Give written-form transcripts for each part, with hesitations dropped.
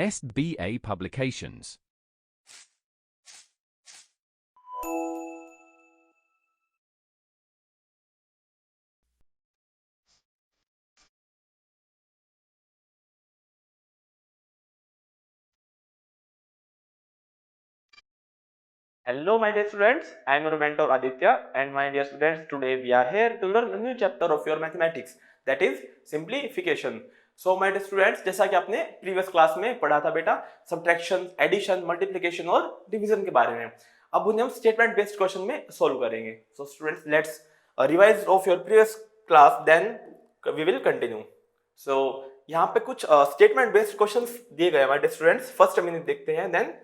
SBA Publications. Hello my dear students, I am your mentor Aditya, and my dear students, today we are here to learn a new chapter of your mathematics, that is simplification. So my dear students, जैसा कि आपने previous class में पढ़ा था बेटा, subtraction, addition, multiplication और division के बारे में, अब उन्हें हम स्टेटमेंट बेस्ड क्वेश्चन में सोल्व करेंगे. So students, let's revise of your previous class, then we will continue. So यहाँ पे कुछ स्टेटमेंट बेस्ड क्वेश्चंस दिए गए हमारे स्टूडेंट्स. फर्स्ट हम इन्हें देखते हैं, देन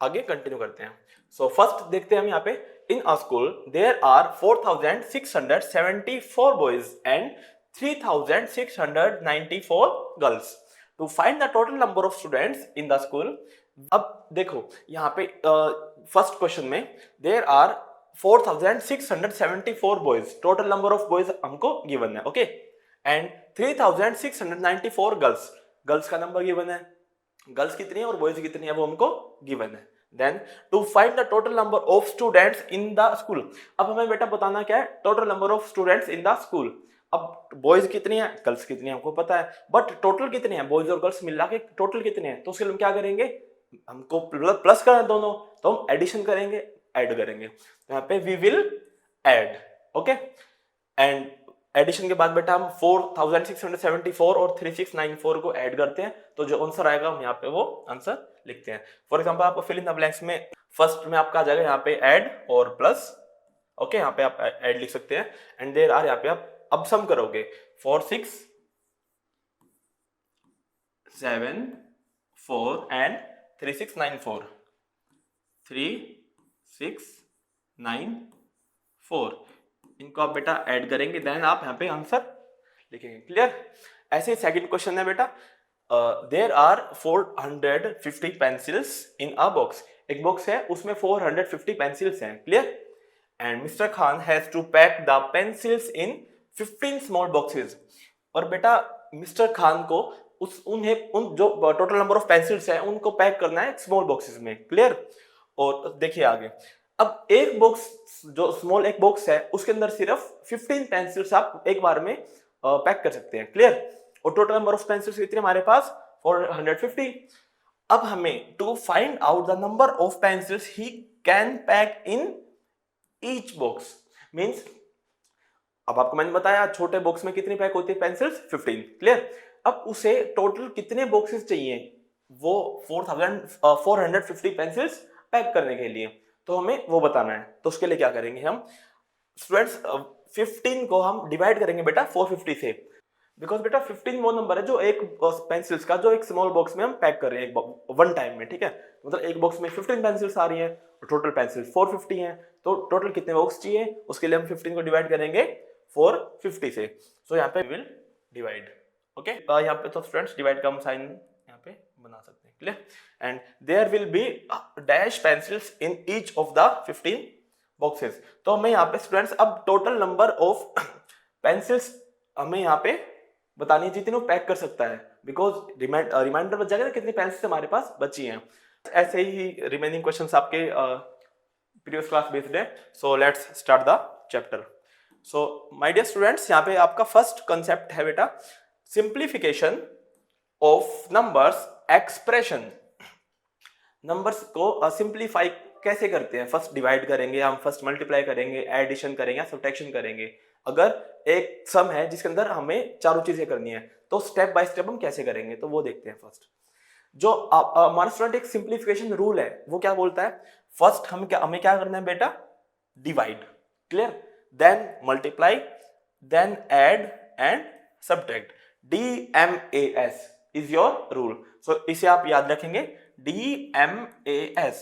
आगे कंटिन्यू करते हैं. सो फर्स्ट देखते हैं हम यहाँ पे, in a school there are 4674 boys and 3694 girls. To find the total number of students in the school. अब देखो यहाँ पे फर्स्ट क्वेश्चन में there are 4674 boys, total number of boys हमको गिवन है, ओके, एंड 3694 गर्ल्स, गर्ल्स का नंबर given है. गर्ल्स कितनी है और बॉयज कितनी है वो हमको गिवन है. Then to find the total number of students in the school. अब हमें बेटा बताना क्या है, total number of students in the school. अब बॉयज कितनी है, गर्ल्स कितनी है हमको पता है, बट टोटल कितने हैं, बॉयज और गर्ल्स मिला के टोटल कितने हैं, तो उसके लिए हम क्या करेंगे, हमको प्लस करना है दोनों, तो हम एडिशन करेंगे, ऐड करेंगे. तो यहाँ पे we will add, okay, and addition के बाद बेटा हम 4674 और 3694 को ऐड करते हैं, तो जो आंसर आएगा हम यहाँ पे वो आंसर लिखते हैं. फॉर एग्जांपल आपको फिल इन द ब्लैंक्स में फर्स्ट में आपका आ जाएगा यहाँ पे ऐड और प्लस, ओके, यहाँ पे आप ऐड लिख सकते हैं, एंड देयर आर, यहाँ पे आप अब सम करोगे 4674 एंड 3694, 3694, इनको आप बेटा ऐड करेंगे, देन आप यहाँ पे आंसर लिखेंगे. क्लियर. ऐसे ही सेकंड क्वेश्चन है बेटा, there are 450 pencils in a box. एक बॉक्स है उसमें 450 पेंसिल्स हैं. Clear. And mister Khan has to pack the pencils in 15 small boxes. और बेटा मिस्टर खान को उन जो टोटल नंबर ऑफ पेंसिल्स हैं उनको पैक करना है स्मॉल बॉक्सेस में. क्लियर. और देखिए आगे, अब एक बॉक्स जो स्मॉल एक बॉक्स है उसके अंदर सिर्फ 15 पेंसिल्स आप एक बार में पैक कर सकते हैं. क्लियर. और टोटल नंबर ऑफ पेंसिल्स कितने हमारे पास 450. अब हमें to find out the number of pencils he can pack in each box. Means अब आपको मैंने बताया छोटे बॉक्स में कितनी पैक होती है पेंसिल्स, 15. क्लियर. अब उसे टोटल कितने बॉक्सेस चाहिए वो 450 पेंसिल्स पैक करने के लिए, तो हमें वो बताना है. तो उसके लिए क्या करेंगे हम स्टूडेंट्स, 15 को हम डिवाइड करेंगे बेटा 450 से, बिकॉज बेटा 15 वो नंबर है जो एक पेंसिल्स का जो एक स्मॉल बॉक्स में हम पैक कर रहे हैं वन टाइम में. ठीक है, मतलब एक बॉक्स में 15 पेंसिल्स आ रही हैं और टोटल पेंसिल्स 450 हैं, तो टोटल कितने बॉक्स चाहिए उसके लिए हम 15 को डिवाइड करेंगे 450 से. सो यहाँ पे विल डिवाइड, ओके, यहाँ पे तो स्टूडेंट्स डिवाइड का हम साइन यहाँ पे बना सकते हैं. Clear. And there will be dash pencils in each of the 15 boxes. तो हमें यहाँ पे स्टूडेंट्स अब टोटल नंबर ऑफ पेंसिल्स हमें यहाँ पे बतानी है जितनी वो पैक कर सकता है, बिकॉज रिमाइंडर बच जाएगा ना कितनी पेंसिल्स हमारे पास बची हैं. ऐसे ही रिमेनिंग क्वेश्चंस आपके प्रीवियस क्लास बेस्ड है. So let's start the chapter. So my dear students, यहाँ पे आपका फर्स्ट कंसेप्ट है बेटा simplification of numbers expression. Numbers को सिंप्लीफाई कैसे करते हैं, फर्स्ट डिवाइड करेंगे हम, फर्स्ट मल्टीप्लाई करेंगे, एडिशन करेंगे, सब्ट्रैक्शन करेंगे. अगर एक सम है जिसके अंदर हमें चारों चीजें करनी है तो स्टेप बाय स्टेप हम कैसे करेंगे, तो वो देखते हैं. फर्स्ट जो हमारा स्टूडेंट एक सिंप्लीफिकेशन रूल है वो क्या बोलता है, फर्स्ट हमें क्या करना है बेटा, divide. Clear. Then multiply, then add and subtract. DMAS is your rule. So इसे आप याद रखेंगे, DMAS.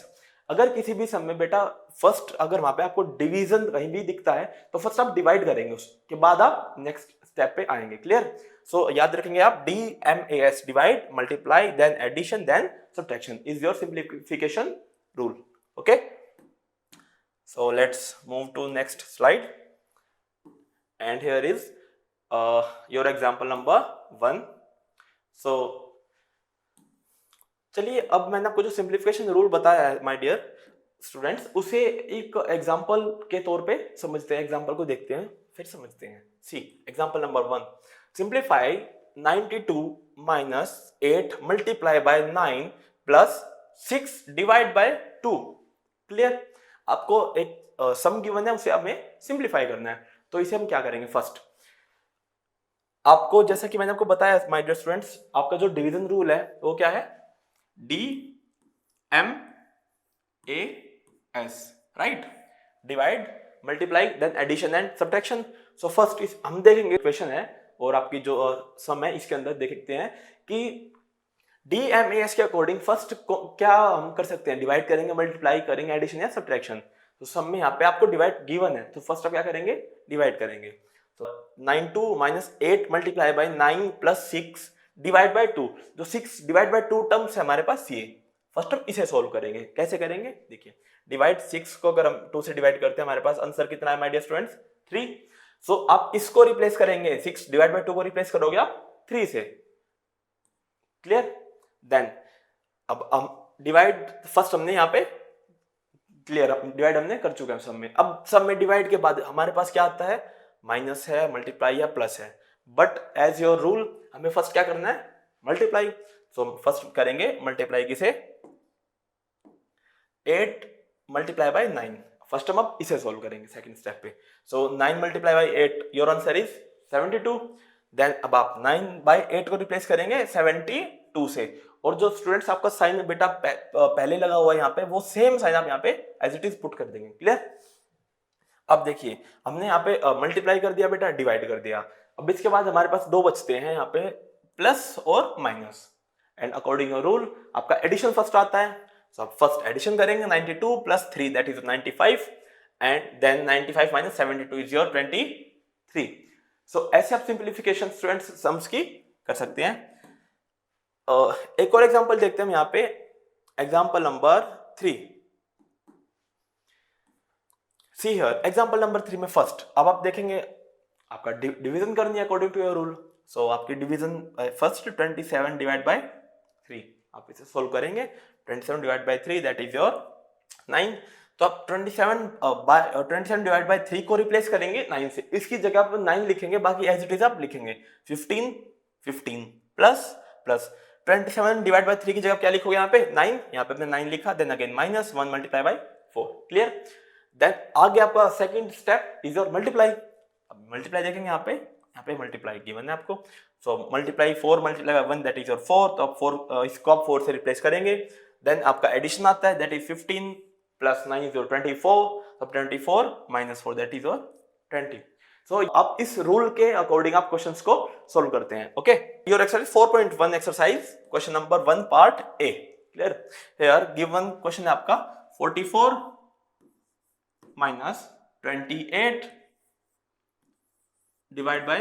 अगर किसी भी सम में बेटा फर्स्ट अगर वहां पे आपको डिवीजन कहीं भी दिखता है तो फर्स्ट आप डिवाइड करेंगे, उसके बाद आप नेक्स्ट स्टेप पे आएंगे. क्लियर. सो याद रखेंगे आप DMAS, divide, multiply, then addition, then subtraction is your simplification rule. Okay. So let's move to next slide, and here is your example number 1. So चलिए अब मैंने आपको जो सिंप्लीफिकेशन रूल बताया है माय डियर स्टूडेंट्स, उसे एक एग्जांपल के तौर पे समझते हैं, एग्जांपल को देखते हैं फिर समझते हैं। See example number 1, simplify 92 minus 8 multiply by 9 plus 6 divide by 2। Clear? आपको एक सम गिवन है, उसे हमें सिंप्लीफाई करना है। तो इसे हम क्या करेंगे, फर्स्ट आपको जैसा कि मैंने आपको बताया माय डियर स्टूडेंट्स, आपका जो डिवीजन रूल है वो क्या है, DMAS, right? Divide, multiply, then addition and subtraction. So first हम देखेंगे इक्वेशन है और आपकी जो सम है इसके अंदर देखते हैं कि DMAS के अकॉर्डिंग फर्स्ट क्या हम कर सकते हैं, डिवाइड करेंगे, मल्टीप्लाई करेंगे, एडिशन या सब्ट्रैक्शन। तो सम में यहाँ पे आपको डिवाइड गिवन है, तो फर्स्ट आप क्या करेंगे, डिवाइड करेंगे। तो 92 minus 8 multiply by 9 plus 6 divide by 2। जो 6 डिवाइड बाय 2 टर्म्स है हमारे पास, ये फर्स्ट हम इसे सोल्व करेंगे। कैसे करेंगे, देखिए डिवाइड 6 को अगर हम 2 से डिवाइड करते हैं, हमारे पास आंसर कितना है माय डियर स्टूडेंट्स, 3। सो आप इसको रिप्लेस करेंगे, 6 डिवाइड बाय 2 को रिप्लेस करोगे आप 3 से। क्लियर? देन अब हम डिवाइड फर्स्ट हमने यहाँ पे क्लियर डिवाइड हमने कर चुके हैं सब में। अब सब में डिवाइड के बाद हमारे पास क्या आता है, माइनस है, मल्टीप्लाई या प्लस है, बट एज योर रूल हमें फर्स्ट क्या करना है, मल्टीप्लाई। सो फर्स्ट करेंगे मल्टीप्लाई किसे, 8 मल्टीप्लाई बाय 9। फर्स्ट हम अब इसे सॉल्व करेंगे सेकंड स्टेप पे। So 9 multiply by 8, your answer is 72। Then अब आप 9 बाय 8 को रिप्लेस करेंगे 72 से, और जो स्टूडेंट्स आपका साइन बेटा पहले लगा हुआ है यहाँ पे, वो सेम साइन आप यहाँ पे एज इट इज पुट कर देंगे। क्लियर? अब देखिए हमने यहाँ पे मल्टीप्लाई कर दिया बेटा, डिवाइड कर दिया। अब इसके बाद हमारे पास दो बचते हैं यहाँ पे, प्लस और minus, and according your rule आपका एडिशन फर्स्ट आता है। सो आप फर्स्ट एडिशन करेंगे, 92 plus 3 that is 95, and then 95 minus 72 is your 23। So ऐसे आप सिंप्लीफिकेशन स्टूडेंट्स सम्स की कर सकते हैं। एक और एग्जांपल देखते हैं हम यहाँ पे, example number 3। See here example number 3 में फर्स्ट अब आप देखेंगे आपका डिवीजन करनी है अकॉर्डिंग टू योर रूल। सो आपकी डिवीजन फर्स्ट 27 डिवाइड बाय 3, आप इसे सोल्व करेंगे। 27 divide by 3 that is your 9। तो आप 27 डिवाइड बाय 3 को रिप्लेस करेंगे 9 से, इसकी जगह आप 9 लिखेंगे, बाकी एज इट इज आप लिखेंगे 15 15 प्लस प्लस 27 डिवाइड बाय 3 की जगह क्या लिखोगे यहाँ पे 9, यहाँ पे आपने 9 लिखा, then again minus 1 multiply by 4। Clear? Then आगे आपका second step is your multiply. अब मल्टीप्लाई देखेंगे यहाँ पे मल्टीप्लाई गिवन है आपको। So multiply 4 multiply by 1 that is your 4। तो आप 4 इसको आप 4 से रिप्लेस करेंगे। देन आपका एडिशन आता है, that is 15 plus 9 is your 24। तो 24 माइनस 4 दैट इज योर 20। सो आप इस रूल के अकॉर्डिंग आप क्वेश्चंस को सोल्व करते हैं। Okay, your exercise 4.1 exercise question number 1 part A. Clear? Here given question है आपका 44 माइनस 28 डिवाइड बाय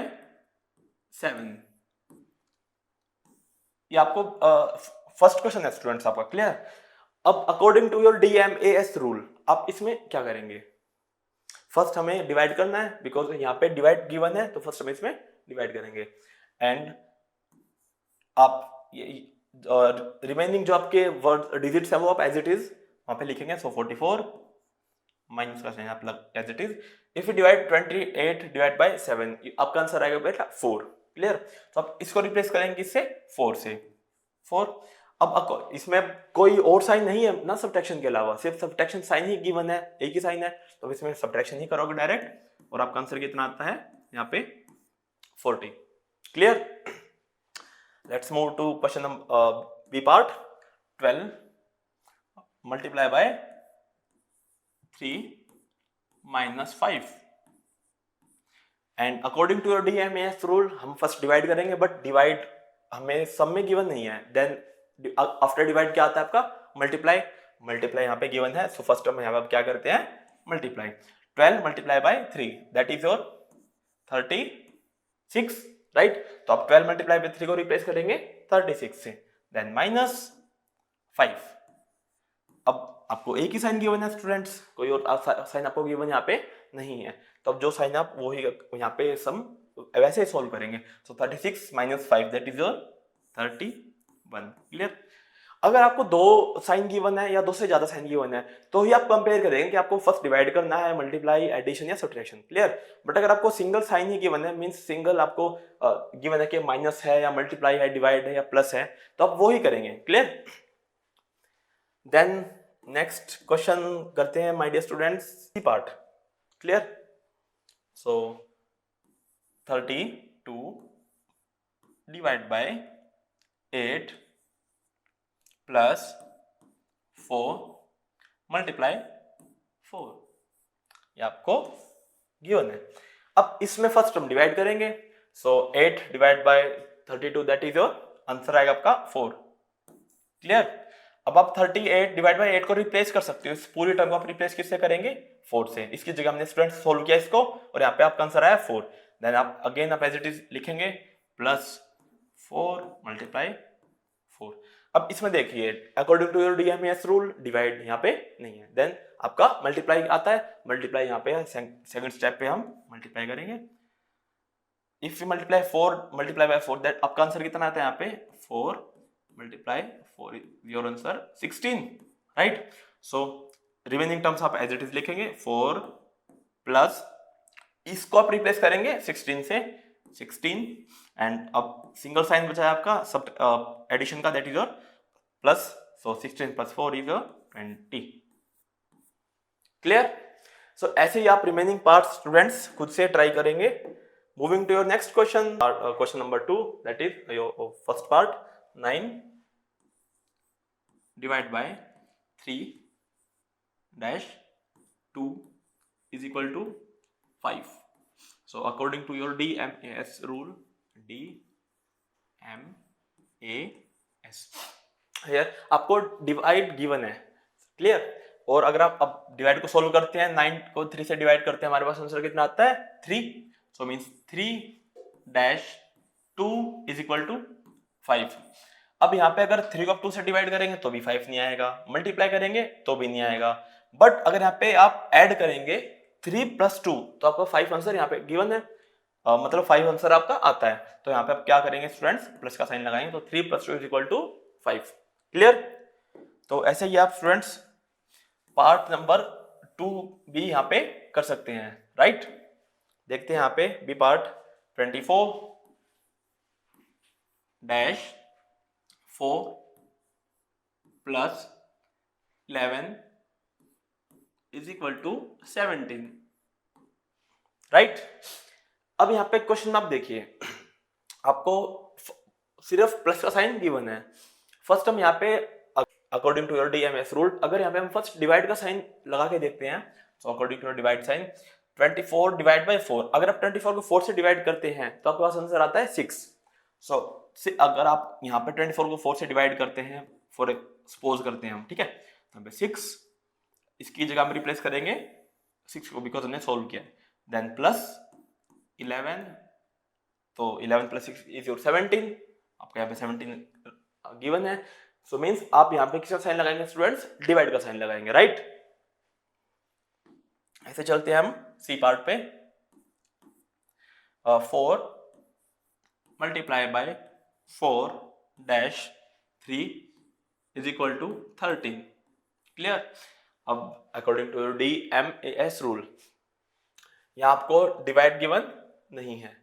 7। ये आपको फर्स्ट क्वेश्चन है स्टूडेंट्स आपका। क्लियर? अब according to your DMAS rule आप इसमें क्या करेंगे, फर्स्ट हमें डिवाइड करना है, बिकॉज यहाँ पे डिवाइड गिवन है, तो फर्स्ट हम इसमें डिवाइड करेंगे, एंड आप रिमेनिंग जो आपके वर्ड डिजिट्स है वो आप एज इट इज वहां पे लिखेंगे। सो 44 माइनस का साइन आप as it is, if you divide 28 divide by 7 आपका आंसर आएगा बेटा 4। क्लियर? तो आप इसको रिप्लेस करेंगे इससे 4 से 4। अब इसमें कोई और साइन नहीं है ना सब्ट्रैक्शन के अलावा, सिर्फ सब्ट्रैक्शन साइन ही गिवन है, एक ही साइन है, तो इसमें सब्ट्रैक्शन ही करोगे डायरेक्ट, और आपका आंसर कितना आता है यहाँ पे 40। Clear? Let's move to question number B part 12 multiply by 3 minus 5, and according to your DMAS rule हम फर्स्ट डिवाइड करेंगे, बट डिवाइड हमें सब में गिवन नहीं है। देन आफ्टर डिवाइड क्या आता है आपका मल्टीप्लाई। मल्टीप्लाई यहाँ पे गिवन है, सो फर्स्ट हम यहाँ पे क्या करते हैं multiply. 12 multiply by 3 that is your 36, right? तो आप 12 मल्टीप्लाई बाय 3 को रिप्लेस करेंगे 36 से, देन माइनस 5। अब आपको एक ही साइन गिवन है स्टूडेंट्स, कोई और साइन आपको गिवन यहाँ पे नहीं है, तो अब जो साइन आप वो ही यहाँ पे सम वैसे ही सोल्व करेंगे। सो 36 minus 5 that is your 31। Clear? अगर आपको दो साइन गिवन है या दो से ज्यादा साइन गिवन है तो ही आप कंपेयर करेंगे कि आपको फर्स्ट डिवाइड करना है, मल्टीप्लाई, एडिशन या सब्ट्रैक्शन, क्लियर। बट अगर आपको सिंगल साइन ही गिवन है, मींस सिंगल आपको गिवन है कि माइनस है या मल्टीप्लाई है, डिवाइड है या प्लस है, तो आप वो ही करेंगे, क्लियर। देन नेक्स्ट क्वेश्चन करते हैं my dear students, C part, clear. So 32 divide by 8 plus 4 multiply 4, ये आपको गिवन है। अब इसमें फर्स्ट हम डिवाइड करेंगे, सो 8 divide by 32 that is your answer आएगा आपका 4, क्लियर। अब आप 38 डिवाइड बाय 8 को रिप्लेस कर सकते हो, इस पूरी टर्म को आप रिप्लेस किससे करेंगे, 4 से। इसकी जगह हमने स्टूडेंट्स सोल्व किया इसको और यहाँ पे आपका आंसर आया 4। देन आप अगेन आप एज इट इज लिखेंगे प्लस 4 मल्टीप्लाई 4। अब इसमें देखिए according to your DMS rule divide यहाँ पे नहीं है, देन आपका मल्टीप्लाई आता है, मल्टीप्लाई यहाँ पे सेकंड स्टेप पे हम मल्टीप्लाई करेंगे। If you multiply 4 multiply by 4 that आपका आंसर कितना आता है यहाँ पे 4 multiply 4 your answer 16, right. So remaining terms आप एज इट इज लिखेंगे 4 प्लस इसको आप रिप्लेस करेंगे 16 से 16 एंड अब सिंगल साइन बचा है आपका सब एडिशन का that is your plus, so 16 plus 4 is your 20, clear. So ऐसे ही आप रिमेनिंग पार्ट्स स्टूडेंट्स खुद से ट्राई करेंगे। Moving to your next question, question number 2 that is your first part 9 divide by 3 dash 2 is equal to 5. So according to your DMAS rule, DMAS, here आपको divide given है, clear. और अगर आप अब divide को solve करते हैं, 9 को 3 से डिवाइड करते हैं, हमारे पास आंसर कितना आता है 3। So means 3 dash 2 is equal to 5। अब यहाँ पे अगर 3 को आप 2 से डिवाइड करेंगे तो भी 5 नहीं आएगा, मल्टीप्लाई करेंगे तो भी नहीं आएगा, बट अगर यहाँ पे आप ऐड करेंगे 3 प्लस 2 तो आपका 5 आंसर यहाँ पे गिवन है, मतलब 5 आंसर आपका आता है। तो यहाँ पे आप क्या करेंगे स्टूडेंट्स, प्लस का साइन लगाएंगे, तो 3 plus 2 is equal to 5, clear. तो ऐसे ही आप स्टूडेंट्स पार्ट नंबर 2 भी यहाँ पे कर सकते हैं, राइट। देखते हैं यहाँ पे B part 24 dash 4 plus 11 is equal to 17, right. अब यहाँ पे क्वेश्चन में आप देखिए आपको सिर्फ प्लस का साइन गिवन है। फर्स्ट हम यहाँ पे according to your DMS rule अगर यहाँ पे हम फर्स्ट डिवाइड का साइन लगा के देखते हैं, तो according to your divide sign 24 divide by 4, अगर आप 24 को 4 से डिवाइड करते हैं तो आपके पास आंसर आता है 6। सो अगर आप यहाँ पे 24 को 4 से डिवाइड करते हैं, फॉर सपोज करते हैं हम, ठीक है, यहाँ पे 6, इसकी जगह हम रिप्लेस करेंगे 6 को बिकॉज हमने सोल्व किया, देन प्लस 11, तो 11 प्लस 6 इज योर 17, आपका यहाँ पे 17 गिवन है। सो मीन्स आप यहाँ पे किसका साइन लगाएंगे स्टूडेंट्स, डिवाइड का साइन लगाएंगे, राइट। ऐसे चलते हैं हम सी पार्ट पे, 4 multiply by 4 dash 3 is equal to 13, clear. अब according to your DMAS rule यहाँ आपको डिवाइड गिवन नहीं है,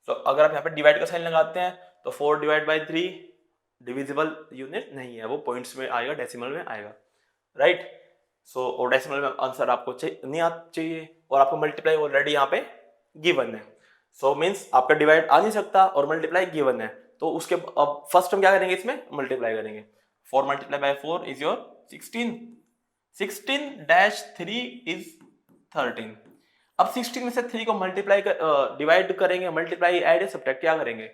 तो अगर आप यहाँ पे डिवाइड का साइन लगाते हैं तो 4 डिवाइड बाय 3 डिविजिबल यूनिट नहीं है, वो पॉइंट्स में आएगा, डेसिमल में आएगा, राइट। सो और डेसिमल में आंसर आपको नहीं आना चाहिए, और आपको मल्टीप्लाई ऑलरेडी यहाँ पे गिवन है। सो मीन्स आपका डिवाइड आ नहीं सकता और मल्टीप्लाई गिवन है, तो उसके अब फर्स्ट हम क्या करेंगे, इसमें मल्टीप्लाई करेंगे। 4 multiply by 4 is your 16, 16 dash 3 is 13। अब 16 में से 3 को मल्टीप्लाई डिवाइड करेंगे, मल्टीप्लाई ऐड या सब्ट्रैक्ट क्या करेंगे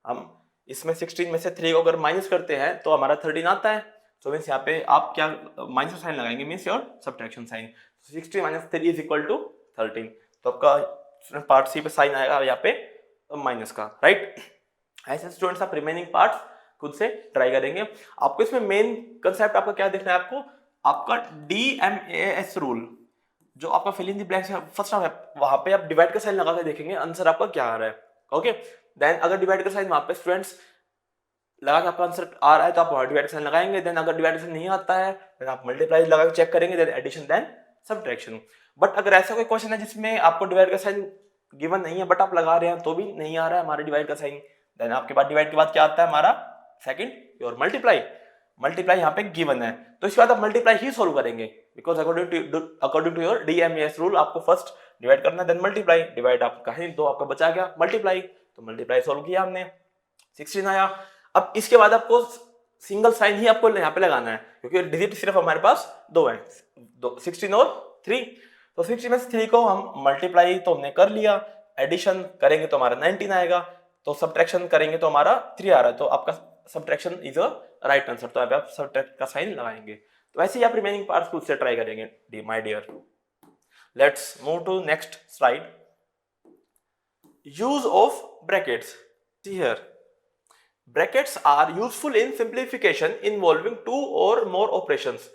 हम, इसमें 16 में से 3 को अगर माइनस करते हैं तो हमारा 13 आता है। सो मीन्स यहाँ पे आप क्या माइनस का साइन लगाएंगे, means your subtraction sign, 16 minus 3 is equal to 13, तो आपका पार्ट सी पे साइन आएगा यहाँ पे माइनस का, राइट। ऐसे स्टूडेंट्स आप रिमेनिंग पार्ट्स खुद से ट्राई करेंगे। आपको इसमें मेन कंसेप्ट आपका क्या देखना है, आपका DMAS रूल जो आपका फिल इन द ब्लैंक्स है, फर्स्ट वहां पे आप डिवाइड का साइन लगा के देखेंगे आंसर आपका क्या आ रहा है, ओके। देन अगर डिवाइड का साइन वहां पे स्टूडेंट्स लगा के आपका आंसर आ रहा है तो आप डिवाइड साइन लगाएंगे, देन अगर डिवाइड साइन नहीं आता है देन आप मल्टीप्लाई लगा के चेक करेंगे, then addition, then subtraction. But अगर ऐसा कोई क्वेश्चन है जिसमें आपको डिवाइड का साइन गिवन नहीं है बट आप लगा रहे हैं तो भी नहीं आ रहा है हमारे डिवाइड का साइन, देन आपके पास डिवाइड के बाद क्या आता है हमारा सेकंड योर मल्टीप्लाई। मल्टीप्लाई यहाँ पे गिवन है तो इसके बाद आप मल्टीप्लाई ही सोल्व करेंगे, because according to your DMS rule आपको फर्स्ट डिवाइड करना देन मल्टीप्लाई। डिवाइड आपका है तो आपका बचा गया मल्टीप्लाई, तो मल्टीप्लाई सोल्व किया हमने, 16 आया। अब इसके बाद आपको सिंगल साइन ही आपको यहाँ पे लगाना है क्योंकि डिजिट सिर्फ हमारे पास दो है, 16 और 3। तो 16 में से 3 को हम मल्टीप्लाई तो हमने कर लिया, एडिशन करेंगे तो हमारा 19 आएगा, तो सब्ट्रैक्शन करेंगे तो हमारा 3 आ रहा है, तो आपका subtraction is a right answer, तो यहाँ पे आप सब्ट्रैक्ट का साइन लगाएंगे। तो ऐसे ही आप रिमेनिंग पार्ट्स खुद से ट्राई करेंगे my dear. Let's move to next slide. Use of brackets. See here, brackets are useful in simplification involving two or more operations।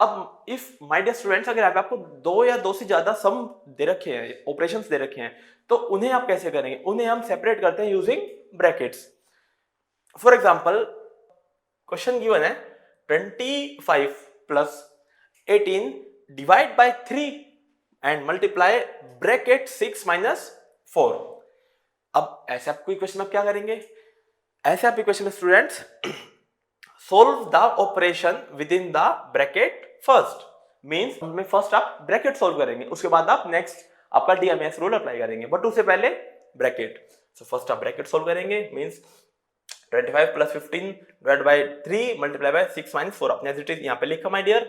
अब if my dear students अगर आपको दो या दो से ज्यादा सम दे रखे हैं, ऑपरेशंस दे रखे हैं, तो उन्हें आप कैसे करेंगे, उन्हें हम सेपरेट करते हैं using brackets. For example question given है 25 plus 18 divide by 3 and multiply bracket 6 minus 4। अब ऐसे आप कोई क्वेश्चन आप क्या करेंगे, ऐसे आप इक्वेशन में students solve the operation with in the bracket first, means में फर्स्ट आप ब्रैकेट सोल्व करेंगे, उसके बाद आप नेक्स्ट आपका डीएमएस रूल अप्लाई करेंगे, बट उससे पहले ब्रैकेट। सो फर्स्ट आप ब्रैकेट सोल्व करेंगे, means 25 plus 15 divide by 3 multiply by 6 minus 4, अपने एज इट इज यहाँ पे लिखा माय डियर।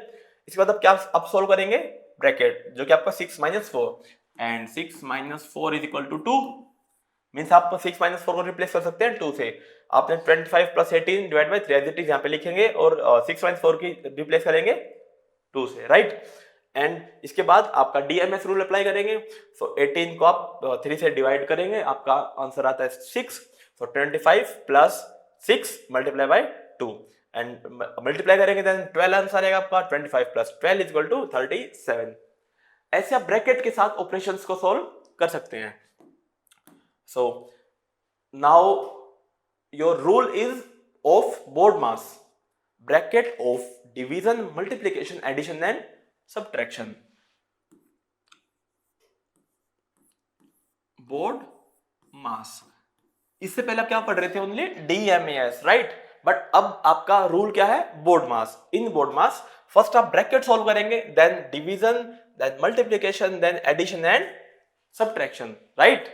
इसके बाद आप क्या आप सोल्व करेंगे ब्रैकेट, जो कि आपका 6 minus 4 and 6 minus 4 is equal to 2, means आप 6 माइनस 4 को रिप्लेस कर सकते हैं 2 से। आपने 25 plus 18 divide by 3 as it is यहाँ पे लिखेंगे और 6 माइनस 4 की रिप्लेस करेंगे 2 से, राइट। एंड इसके बाद आपका डीएमएस रूल अप्लाई करेंगे। सो 18 को आप 3 से डिवाइड करेंगे, आपका आंसर आता है 6। सो 25 plus 6 multiply by 2 and multiply करेंगे देन 12 आंसर आएगा आपका। 25 प्लस 12 इज इक्वल टू 37। ऐसे आप ब्रैकेट के साथ ऑपरेशंस को सोल्व कर सकते हैं। So now your rule is of board mass, bracket of division, multiplication, addition and subtraction. Board mass, इससे पहले आप क्या पढ़ रहे थे, ओनली डीएमएस, राइट। बट अब आपका रूल क्या है, BODMAS. In BODMAS first आप ब्रैकेट सोल्व करेंगे, then division, then multiplication, then addition and subtraction, right.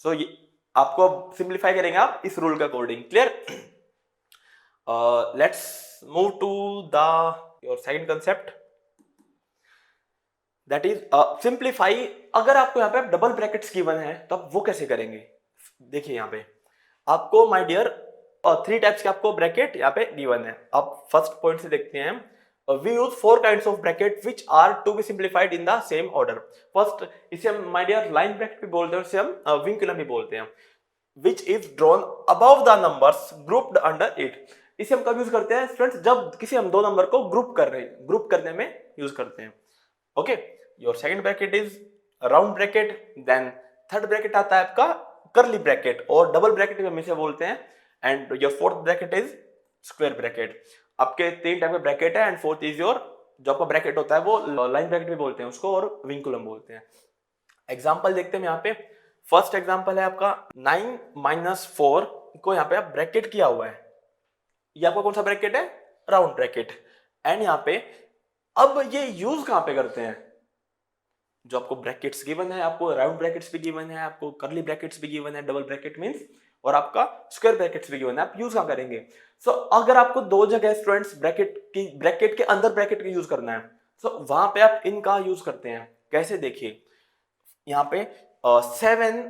So आपको सिंप्लीफाई करेंगे आप इस रूल के according, clear. Let's move to the your second concept, that is simplify. अगर आपको यहाँ पे डबल ब्रैकेट्स गिवन है तो आप वो कैसे करेंगे, देखिए यहाँ पे आपको माय डियर 3 टाइप्स के आपको ब्रैकेट यहाँ पे गिवन है। आप फर्स्ट पॉइंट से देखते हैं, we use 4 kinds of bracket which are to be simplified in the same order। First इसे हम my dear line bracket भी बोलते हैं, इसे हम vinculum भी बोलते हैं, which is drawn above the numbers grouped under it। इसे हम कब यूज करते हैं स्टूडेंट्स, जब किसी हम दो नंबर को ग्रुप कर रहे हैं, ग्रुप करने में यूज करते हैं। Okay, your second bracket is round bracket, then third bracket आता है आपका कर्ली ब्रैकेट और डबल ब्रैकेट हम इसे बोलते हैं, and your fourth bracket is square bracket. आपके 3 टाइप के ब्रैकेट है एंड फोर्थ इज योर जो आपका ब्रैकेट होता है वो लाइन ब्रैकेट भी बोलते हैं उसको और विंकुलम बोलते हैं। एग्जांपल देखते हैं यहाँ पे। फर्स्ट एग्जांपल है आपका 9 माइनस 4 को यहाँ पे आप ब्रैकेट किया हुआ है, ये आपका कौन सा ब्रैकेट है, राउंड ब्रैकेट। एंड यहाँ पे अब ये यूज कहाँ पे करते हैं, जो आपको ब्रैकेट्स गिवन है, आपको राउंड ब्रैकेट्स भी गिवन है, आपको कर्ली ब्रैकेट्स भी गिवन है, डबल ब्रैकेट मींस, और आपका स्क्वायर ब्रैकेट्स भी गिवन है, आप यूज कहाँ करेंगे। सो अगर आपको दो जगह स्टूडेंट्स ब्रैकेट के अंदर ब्रैकेट का यूज करना है, सो वहां पे आप इनका यूज करते हैं। कैसे, देखिए यहाँ पे 7,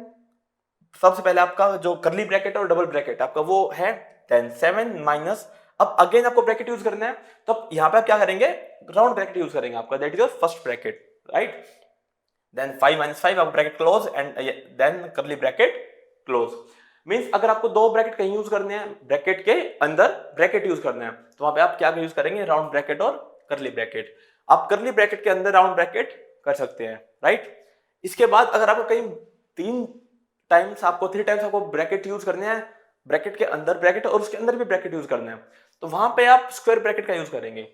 सबसे पहले आपका जो कर्ली ब्रैकेट और डबल ब्रैकेट आपका वो है, देन 7 माइनस, अब अगेन आपको ब्रैकेट यूज करना है, तो यहाँ पे आप क्या करेंगे, राउंड ब्रैकेट यूज करेंगे आपका, that is your first bracket, right. Then 5 minus 5 आपको bracket close and then curly bracket close. Means अगर आपको दो ब्रैकेट कहीं यूज करने हैं, ब्रैकेट के अंदर ब्रैकेट यूज करना है, तो वहां पे आप क्या यूज करेंगे, राउंड ब्रैकेट और कर्ली ब्रैकेट। आप कर्ली ब्रैकेट के अंदर राउंड ब्रैकेट कर सकते हैं, राइट। इसके बाद अगर आपको कहीं 3 टाइम्स आपको ब्रैकेट यूज करने हैं ब्रैकेट के अंदर ब्रैकेट और उसके अंदर भी ब्रैकेट यूज करना है, तो वहां पे आप स्क्वायर ब्रैकेट का यूज करेंगे।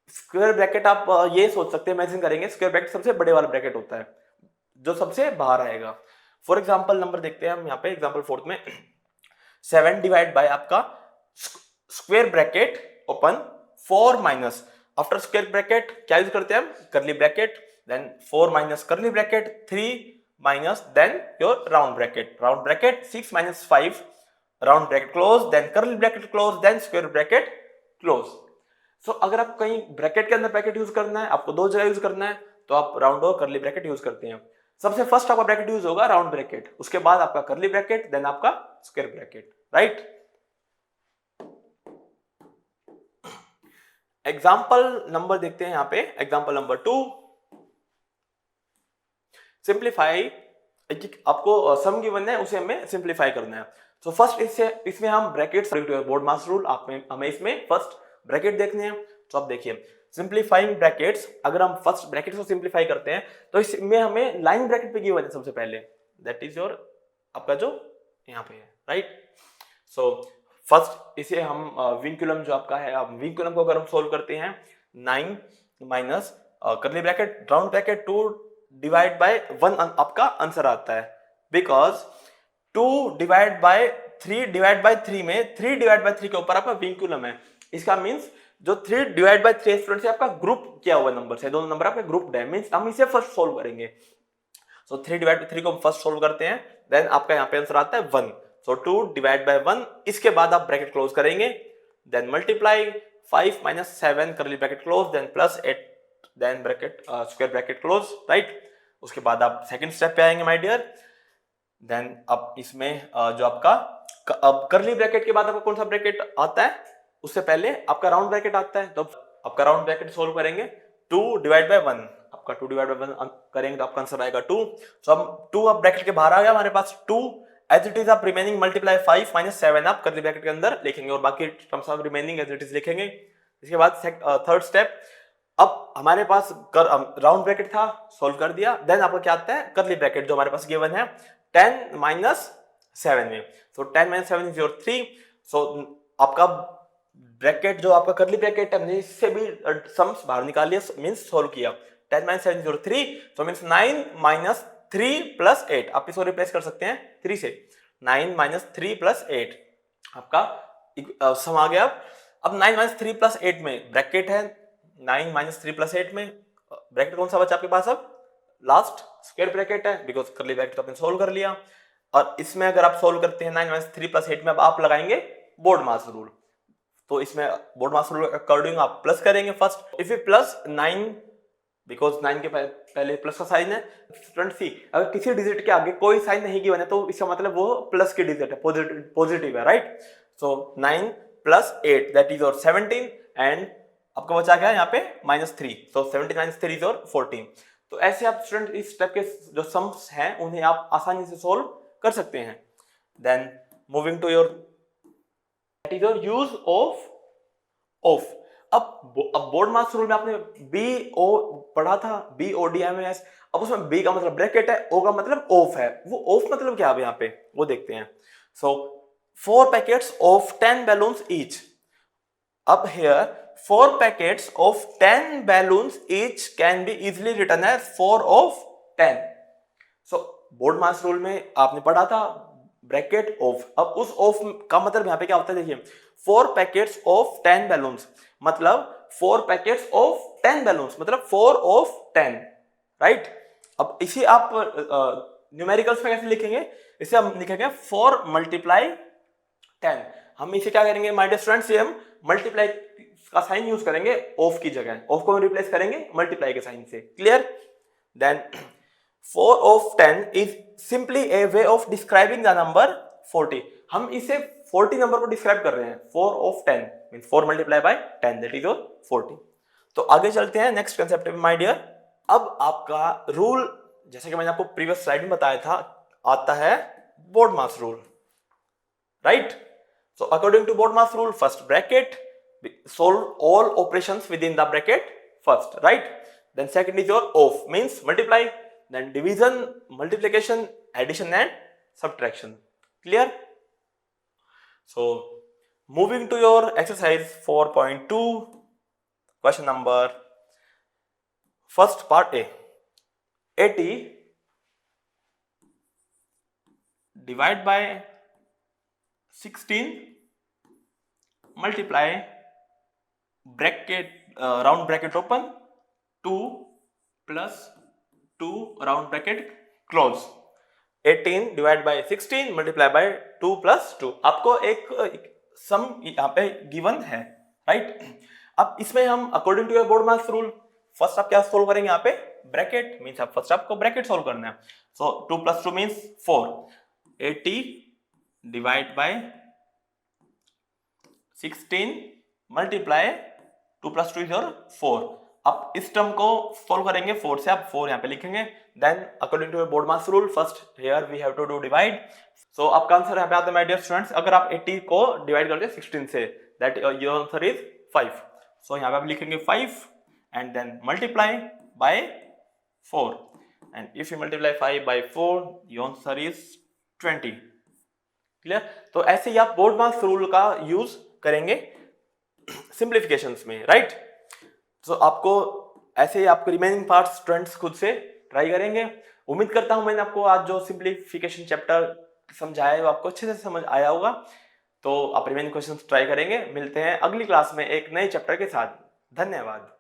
स्क्वायर ब्रैकेट आप ये सोच सकते हैं, इमेजिन करेंगे स्क्वायर ब्रैकेट सबसे बड़े वाला ब्रैकेट होता है जो सबसे बाहर आएगा। फॉर एग्जांपल नंबर देखते हैं हम यहाँ पे एग्जांपल 4 में 7 डिवाइड बाय आपका square bracket open 4 minus after square bracket क्या यूज करते हैं हम, curly bracket, then 4 minus curly bracket 3 minus then your round bracket 6 minus 5 round bracket close, then curly bracket close, then square bracket close. So अगर आप कहीं bracket के अंदर bracket use करना है, आपको दो जगह यूज करना है, तो आप राउंड और कर्ली ब्रैकेट यूज करते हैं। सबसे फर्स्ट आपका ब्रैकेट यूज होगा राउंड ब्रैकेट, उसके बाद आपका कर्ली ब्रैकेट, देन आपका square bracket, right. Example number देखते हैं यहाँ पे, एग्जाम्पल नंबर 2, सिंप्लीफाई। आपको सम गिवन है उसे हमें सिंप्लीफाई करना है। तो फर्स्ट इसमें हम ब्रैकेट बोर्ड मास रूल हमें इसमें फर्स्ट ब्रैकेट देखने हैं। तो आप देखिए सिंप्लीफाइंग ब्रैकेट्स, अगर हम फर्स्ट ब्रैकेट को सिंप्लीफाई करते हैं तो इसमें हमें लाइन ब्रैकेट पे गिवन है सबसे पहले, दैट इज योर आपका जो यहाँ पे है, राइट। सो फर्स्ट इसे हम विंकुलम जो आपका है, विंकुलम को अगर हम सोल्व करते हैं 9 minus curly bracket round bracket 2 divide by 1 आपका आंसर आता है, बिकॉज 2 डिवाइड बाय 3 में 3 डिवाइड बाय 3 के ऊपर आपका विंकुलम है। इसका मींस जो 3 डिवाइड बाय 3 स्टूडेंट से आपका ग्रुप किया हुआ नंबर है, दोनों नंबर आपके ग्रुप है, मींस हम इसे फर्स्ट सोल्व करेंगे। सो 3 डिवाइड बाय 3 को हम फर्स्ट सोल्व करते हैं, देन आपका यहाँ पे आंसर आता है 1। सो 2 डिवाइड बाय 1, इसके बाद आप ब्रैकेट क्लोज करेंगे, then multiply 5 minus 7 curly bracket close, then plus 8 then bracket square bracket close, right. उसके बाद आप सेकंड स्टेप पे आएंगे माय डियर, देन अब इसमें जो आपका अब कर्ली ब्रैकेट के बाद आपका कौन सा ब्रैकेट आता है, उससे पहले आपका राउंड ब्रैकेट आता है। तो आपका राउंड ब्रैकेट सोल्व करेंगे 2 डिवाइड बाय 1, आपका 2 डिवाइड बाय 1 करेंगे तो आपका आंसर आएगा 2। सो अब 2 अब ब्रैकेट के बाहर आ गया हमारे पास 2, एज इट इज आप रिमेनिंग मल्टीप्लाई 5 माइनस 7 आप कर्ली ब्रैकेट के अंदर लिखेंगे और बाकी terms of remaining as it is लिखेंगे। इसके बाद थर्ड स्टेप, अब हमारे पास राउंड ब्रैकेट था, सोल्व कर दिया, देन आपका क्या आता है कर्ली ब्रैकेट जो हमारे पास गिवन है 10 माइनस 7 में। सो 10 माइनस 7 इज योर 3। सो आपका ब्रैकेट जो आपका कर्ली ब्रैकेट है इससे भी सम्स बाहर निकाल लिया, मींस सोल्व किया। 10 minus 7 is your 3, so means 9 minus 3 plus 8, आप इसको रिप्लेस कर सकते हैं 3 से, 9 माइनस 3 प्लस 8 आपका सम आ गया। अब 9 माइनस 3 प्लस 8 में ब्रैकेट है, 9 माइनस 3 प्लस 8 में ब्रैकेट कौन सा बचा आपके पास, अब लास्ट स्क्वायर ब्रैकेट है, बिकॉज कर्ली ब्रैकेट आपने सोल्व कर लिया। और इसमें अगर आप सोल्व करते हैं 9 माइनस 3 प्लस 8 में, अब आप लगाएंगे बोर्ड मास रूल। तो इसमें बोर्ड मास रूल अकॉर्डिंग आप प्लस करेंगे first, if you plus 9, because 9 के पहले प्लस का साइन है, स्टूडेंट सी अगर किसी डिजिट के आगे कोई साइन नहीं गिवन है तो इसका मतलब वो प्लस की डिजिट है, पॉजिटिव है, right. So 9 plus 8 that is your 17 and आपका बचा गया यहाँ पे minus 3, so 17 minus 3 is your 14। तो ऐसे आप स्टूडेंट इस टाइप के जो सम्स हैं उन्हें आप आसानी से सोल्व कर सकते हैं। Then moving to your that is your use of. अब बोर्ड मास रूल में आपने BO पढ़ा था, BODMAS। अब उसमें B का मतलब ब्रैकेट है, O का मतलब ऑफ है। वो ऑफ मतलब क्या है यहाँ पे वो देखते हैं। So 4 packets of 10 balloons each. अब here 4 packets of 10 balloons each can be easily written as 4 of 10। So BODMAS rule में आपने पढ़ा था ब्रैकेट ऑफ। अब उस ऑफ का मतलब यहाँ पे क्या होता है, देखिए 4 पैकेट्स ऑफ 10 बैलून्स मतलब 4 पैकेट्स ऑफ 10 बैलून्स मतलब 4 ऑफ 10, राइट। अब इसे आप न्यूमेरिकल्स में कैसे लिखेंगे, इसे हम लिखेंगे 4 मल्टीप्लाई 10। हम इसे क्या करेंगे माय डियर स्टूडेंट्स, ये हम मल्टीप्लाई का साइन यूज करेंगे ऑफ की जगह, ऑफ को हम रिप्लेस करेंगे मल्टीप्लाई के साइन से, clear. Then 4 of 10 is simply a way of describing the number 40। हम इसे 40 नंबर को डिस्क्राइब कर रहे हैं। 4 of 10 means 4 multiplied by 10 that is your 40। तो आगे चलते हैं नेक्स्ट कंसेप्ट में माय डियर। अब आपका रूल जैसे कि मैंने आपको प्रीवियस स्लाइड में बताया था आता है BODMAS rule, right. So according to BODMAS rule first bracket, solve all operations within the bracket first, right। then second is your of means multiply, then division, multiplication, addition and subtraction, clear। So moving to your exercise 4.2, question number first part A. 80 divide by 16 multiply bracket round bracket open 2 plus 2 round bracket close. 18 divide by 16 multiply by 2 plus 2. आपको एक सम यहाँ पे given है, right. अब इसमें हम according to your BODMAS rule first आप क्या सोल्व करेंगे, यहाँ पे ब्रैकेट मींस आप फर्स्ट आपको ब्रैकेट सोल्व करना है. So 2 plus 2 means 4. 80 divide by 16 multiply 2 plus 2 is your 4. अब इस टर्म को सोल्व करेंगे 4 से, आप 4 यहाँ पे लिखेंगे. Then according to your BODMAS rule first here we have to do divide. So आपका आंसर यहाँ पे आता है माय डियर स्टूडेंट्स. अगर आप 80 को डिवाइड करते हैं 16 से, that your answer is 5. So यहाँ पे आप लिखेंगे 5 and then multiply by 4. And if you multiply 5 by 4 your answer is 20. Clear. तो ऐसे ही आप बोर्ड मास रूल का यूज करेंगे सिंप्लीफिकेशंस में, राइट. तो आपको ऐसे ही आपको रिमेनिंग पार्ट्स स्टूडेंट्स खुद से ट्राई करेंगे. उम्मीद करता हूं मैंने आपको आज जो सिंप्लीफिकेशन चैप्टर समझाया है वो आपको अच्छे से समझ आया होगा. तो आप रिमेनिंग क्वेश्चंस ट्राई करेंगे. मिलते हैं अगली क्लास में एक नए चैप्टर के साथ. धन्यवाद.